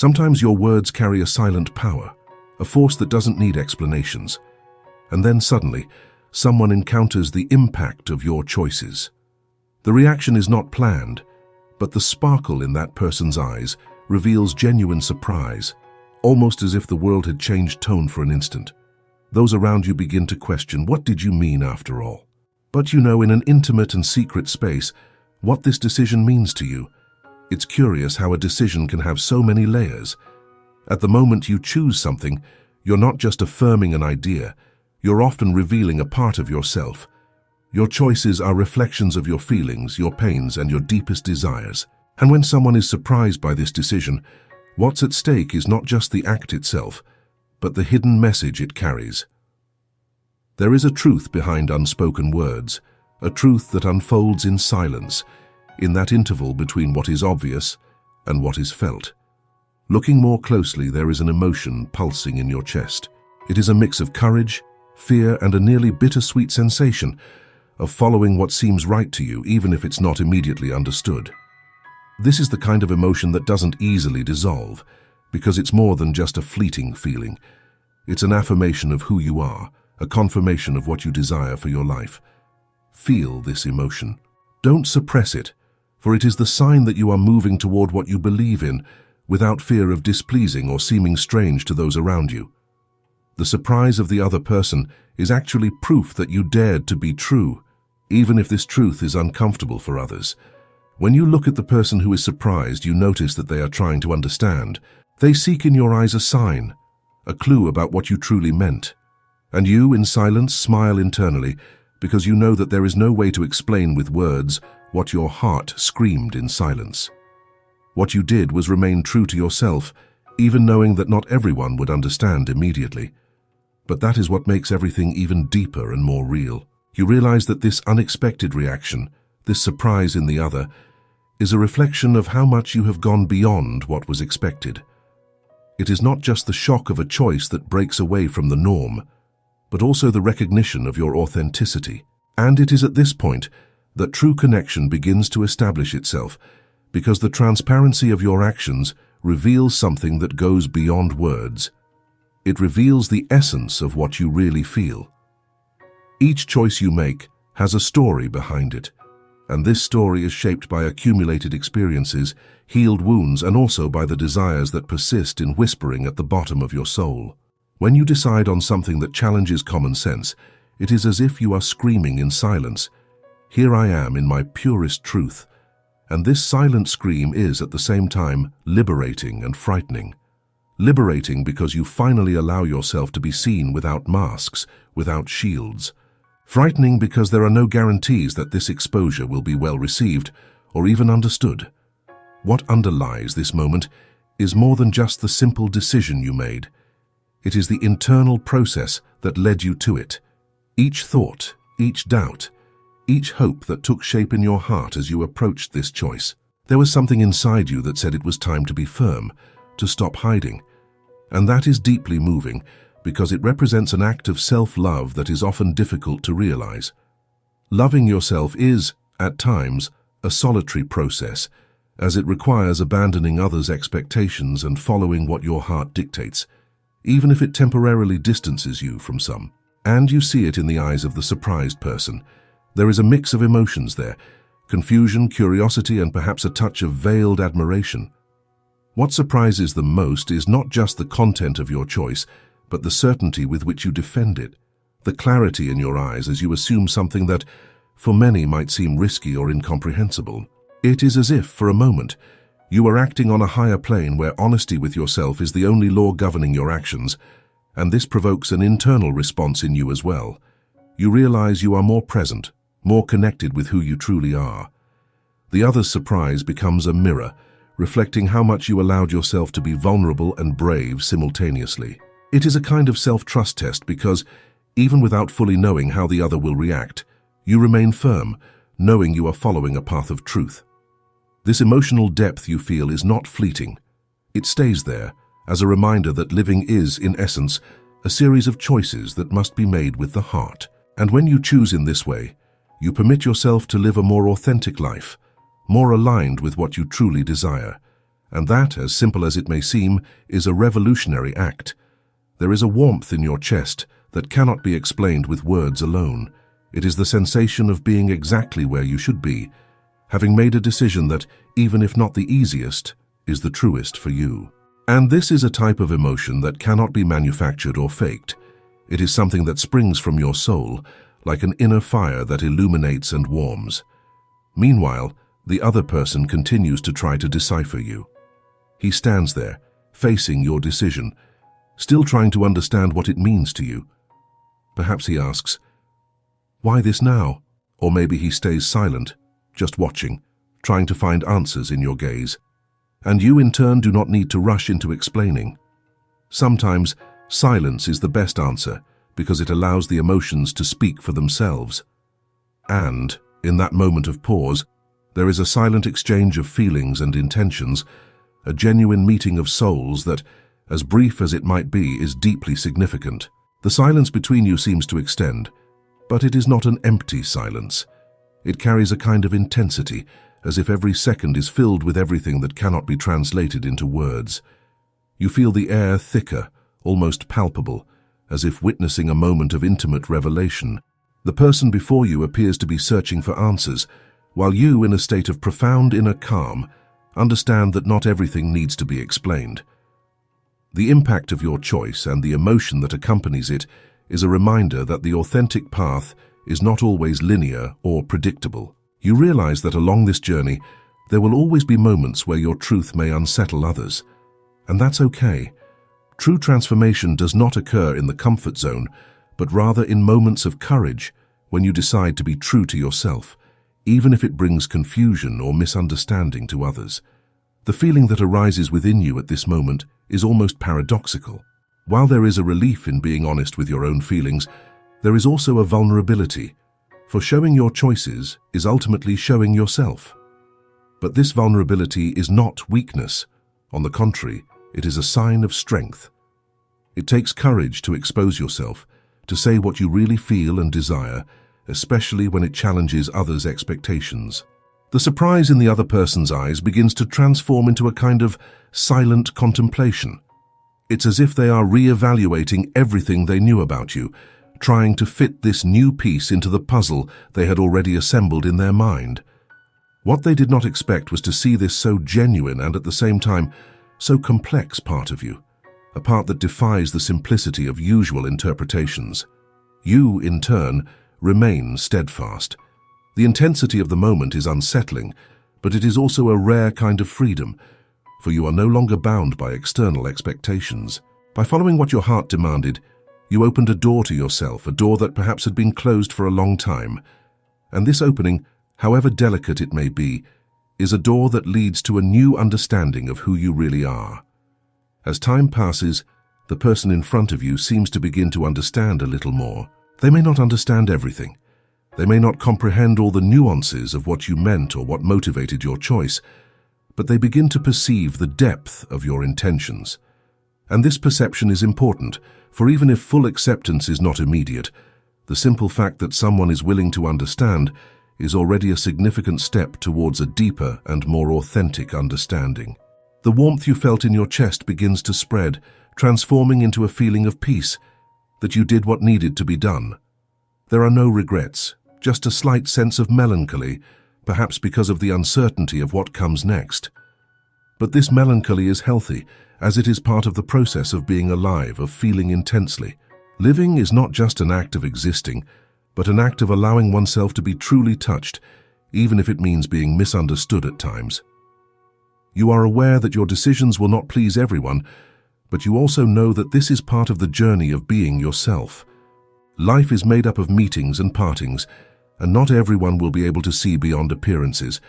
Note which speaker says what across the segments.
Speaker 1: Sometimes your words carry a silent power, a force that doesn't need explanations. And then suddenly, someone encounters the impact of your choices. The reaction is not planned, but the sparkle in that person's eyes reveals genuine surprise, almost as if the world had changed tone for an instant. Those around you begin to question, what did you mean after all? But you know in an intimate and secret space what this decision means to you. It's curious how a decision can have so many layers. At the moment you choose something, you're not just affirming an idea, you're often revealing a part of yourself. Your choices are reflections of your feelings, your pains, and your deepest desires. And when someone is surprised by this decision, what's at stake is not just the act itself, but the hidden message it carries. There is a truth behind unspoken words, a truth that unfolds in silence, in that interval between what is obvious and what is felt. Looking more closely, there is an emotion pulsing in your chest. It is a mix of courage, fear, and a nearly bittersweet sensation of following what seems right to you, even if it's not immediately understood. This is the kind of emotion that doesn't easily dissolve, because it's more than just a fleeting feeling. It's an affirmation of who you are, a confirmation of what you desire for your life. Feel this emotion. Don't suppress it, for it is the sign that you are moving toward what you believe in, without fear of displeasing or seeming strange to those around you. The surprise of the other person is actually proof that you dared to be true, even if this truth is uncomfortable for others. When you look at the person who is surprised, you notice that they are trying to understand. They seek in your eyes a sign, a clue about what you truly meant. And you, in silence, smile internally, because you know that there is no way to explain with words what your heart screamed in silence. What you did was remain true to yourself, even knowing that not everyone would understand immediately. But that is what makes everything even deeper and more real. You realize that this unexpected reaction, this surprise in the other, is a reflection of how much you have gone beyond what was expected. It is not just the shock of a choice that breaks away from the norm, but also the recognition of your authenticity. And it is at this point that true connection begins to establish itself, because the transparency of your actions reveals something that goes beyond words. It reveals the essence of what you really feel. Each choice you make has a story behind it, and this story is shaped by accumulated experiences, healed wounds, and also by the desires that persist in whispering at the bottom of your soul. When you decide on something that challenges common sense, it is as if you are screaming in silence, "Here I am in my purest truth." And this silent scream is at the same time liberating and frightening. Liberating because you finally allow yourself to be seen without masks, without shields. Frightening because there are no guarantees that this exposure will be well received or even understood. What underlies this moment is more than just the simple decision you made. It is the internal process that led you to it. Each thought, each doubt, each hope that took shape in your heart as you approached this choice. There was something inside you that said it was time to be firm, to stop hiding. And that is deeply moving, because it represents an act of self-love that is often difficult to realize. Loving yourself is, at times, a solitary process, as it requires abandoning others' expectations and following what your heart dictates, even if it temporarily distances you from some. And you see it in the eyes of the surprised person. There is a mix of emotions there: confusion, curiosity, and perhaps a touch of veiled admiration. What surprises them most is not just the content of your choice, but the certainty with which you defend it, the clarity in your eyes as you assume something that, for many, might seem risky or incomprehensible. It is as if, for a moment, you are acting on a higher plane where honesty with yourself is the only law governing your actions, and this provokes an internal response in you as well. You realize you are more present, more connected with who you truly are. The other's surprise becomes a mirror, reflecting how much you allowed yourself to be vulnerable and brave simultaneously. It is a kind of self-trust test because, even without fully knowing how the other will react, you remain firm, knowing you are following a path of truth. This emotional depth you feel is not fleeting. It stays there as a reminder that living is, in essence, a series of choices that must be made with the heart. And when you choose in this way, you permit yourself to live a more authentic life, more aligned with what you truly desire. And that, as simple as it may seem, is a revolutionary act. There is a warmth in your chest that cannot be explained with words alone. It is the sensation of being exactly where you should be, having made a decision that, even if not the easiest, is the truest for you. And this is a type of emotion that cannot be manufactured or faked. It is something that springs from your soul, like an inner fire that illuminates and warms. Meanwhile, the other person continues to try to decipher you. He stands there, facing your decision, still trying to understand what it means to you. Perhaps he asks, "Why this now?" Or maybe he stays silent, just watching, trying to find answers in your gaze. And you, in turn, do not need to rush into explaining. Sometimes, silence is the best answer because it allows the emotions to speak for themselves. And, in that moment of pause, there is a silent exchange of feelings and intentions, a genuine meeting of souls that, as brief as it might be, is deeply significant. The silence between you seems to extend, but it is not an empty silence. It carries a kind of intensity, as if every second is filled with everything that cannot be translated into words. You feel the air thicker, almost palpable, as if witnessing a moment of intimate revelation. The person before you appears to be searching for answers, while you, in a state of profound inner calm, understand that not everything needs to be explained. The impact of your choice and the emotion that accompanies it is a reminder that the authentic path is not always linear or predictable. You realize that along this journey, there will always be moments where your truth may unsettle others. And that's okay. True transformation does not occur in the comfort zone, but rather in moments of courage when you decide to be true to yourself, even if it brings confusion or misunderstanding to others. The feeling that arises within you at this moment is almost paradoxical. While there is a relief in being honest with your own feelings, there is also a vulnerability, for showing your choices is ultimately showing yourself. But this vulnerability is not weakness. On the contrary, it is a sign of strength. It takes courage to expose yourself, to say what you really feel and desire, especially when it challenges others' expectations. The surprise in the other person's eyes begins to transform into a kind of silent contemplation. It's as if they are re-evaluating everything they knew about you, trying to fit this new piece into the puzzle they had already assembled in their mind. What they did not expect was to see this so genuine and at the same time so complex part of you, a part that defies the simplicity of usual interpretations. You, in turn, remain steadfast. The intensity of the moment is unsettling, but it is also a rare kind of freedom, for you are no longer bound by external expectations. By following what your heart demanded, you opened a door to yourself, a door that perhaps had been closed for a long time. And this opening, however delicate it may be, is a door that leads to a new understanding of who you really are. As time passes, the person in front of you seems to begin to understand a little more. They may not understand everything. They may not comprehend all the nuances of what you meant or what motivated your choice, but they begin to perceive the depth of your intentions. And this perception is important, for even if full acceptance is not immediate, the simple fact that someone is willing to understand is already a significant step towards a deeper and more authentic understanding. The warmth you felt in your chest begins to spread, transforming into a feeling of peace, that you did what needed to be done. There are no regrets, just a slight sense of melancholy, perhaps because of the uncertainty of what comes next. But this melancholy is healthy, as it is part of the process of being alive, of feeling intensely. Living is not just an act of existing, but an act of allowing oneself to be truly touched, even if it means being misunderstood at times. You are aware that your decisions will not please everyone, but you also know that this is part of the journey of being yourself. Life is made up of meetings and partings, and not everyone will be able to see beyond appearances,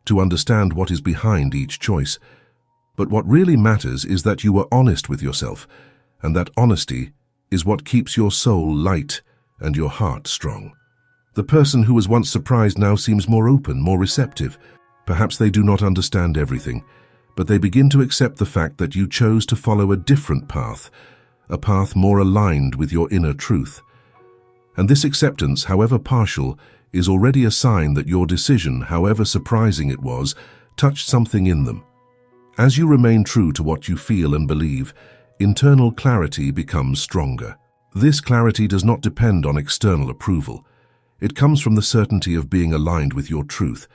Speaker 1: to understand what is behind each choice. But what really matters is that you are honest with yourself, and that honesty is what keeps your soul light and your heart strong. The person who was once surprised now seems more open, more receptive. Perhaps they do not understand everything, but they begin to accept the fact that you chose to follow a different path, a path more aligned with your inner truth. And this acceptance, however partial, is already a sign that your decision, however surprising it was, touched something in them. As you remain true to what you feel and believe, internal clarity becomes stronger. This clarity does not depend on external approval. It comes from the certainty of being aligned with your truth,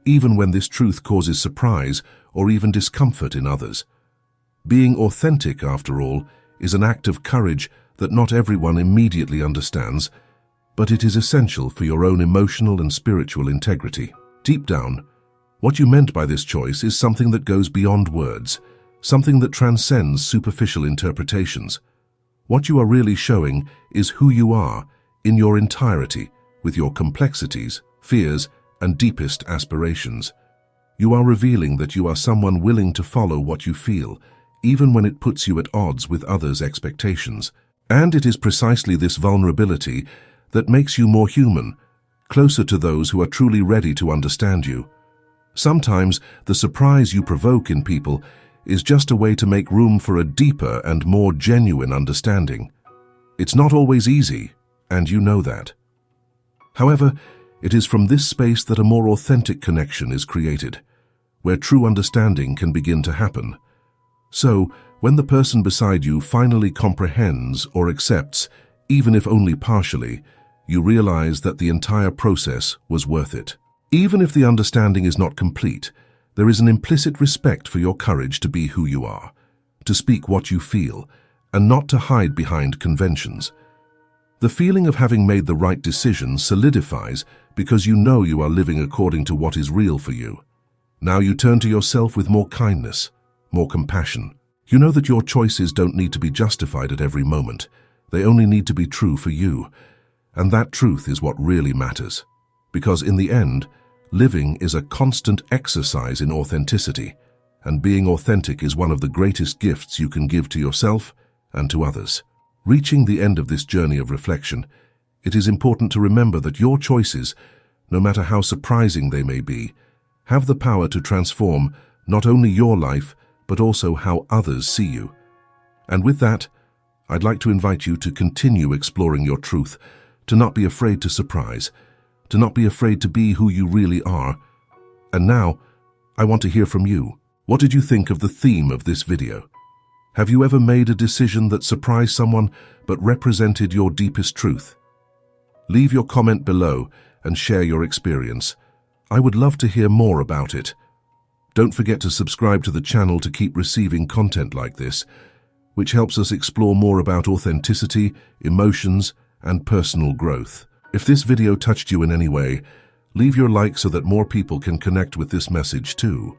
Speaker 1: even when this truth causes surprise or even discomfort in others. Being authentic, after all, is an act of courage that not everyone immediately understands, but it is essential for your own emotional and spiritual integrity. Deep down, what you meant by this choice is something that goes beyond words, something that transcends superficial interpretations. What you are really showing is who you are in your entirety, with your complexities, fears, and deepest aspirations. You are revealing that you are someone willing to follow what you feel, even when it puts you at odds with others' expectations. And it is precisely this vulnerability that makes you more human, closer to those who are truly ready to understand you. Sometimes the surprise you provoke in people is just a way to make room for a deeper and more genuine understanding. It's not always easy, and you know that. However, it is from this space that a more authentic connection is created, where true understanding can begin to happen. So, when the person beside you finally comprehends or accepts, even if only partially, you realize that the entire process was worth it. Even if the understanding is not complete, there is an implicit respect for your courage to be who you are, to speak what you feel, and not to hide behind conventions. The feeling of having made the right decision solidifies because you know you are living according to what is real for you. Now you turn to yourself with more kindness, more compassion. You know that your choices don't need to be justified at every moment. They only need to be true for you. And that truth is what really matters. Because in the end, living is a constant exercise in authenticity, and being authentic is one of the greatest gifts you can give to yourself and to others. Reaching the end of this journey of reflection, it is important to remember that your choices, no matter how surprising they may be, have the power to transform not only your life, but also how others see you. And with that, I'd like to invite you to continue exploring your truth, to not be afraid to surprise, to not be afraid to be who you really are. And now, I want to hear from you. What did you think of the theme of this video? Have you ever made a decision that surprised someone but represented your deepest truth? Leave your comment below and share your experience. I would love to hear more about it. Don't forget to subscribe to the channel to keep receiving content like this, which helps us explore more about authenticity, emotions, and personal growth. If this video touched you in any way, leave your like so that more people can connect with this message too.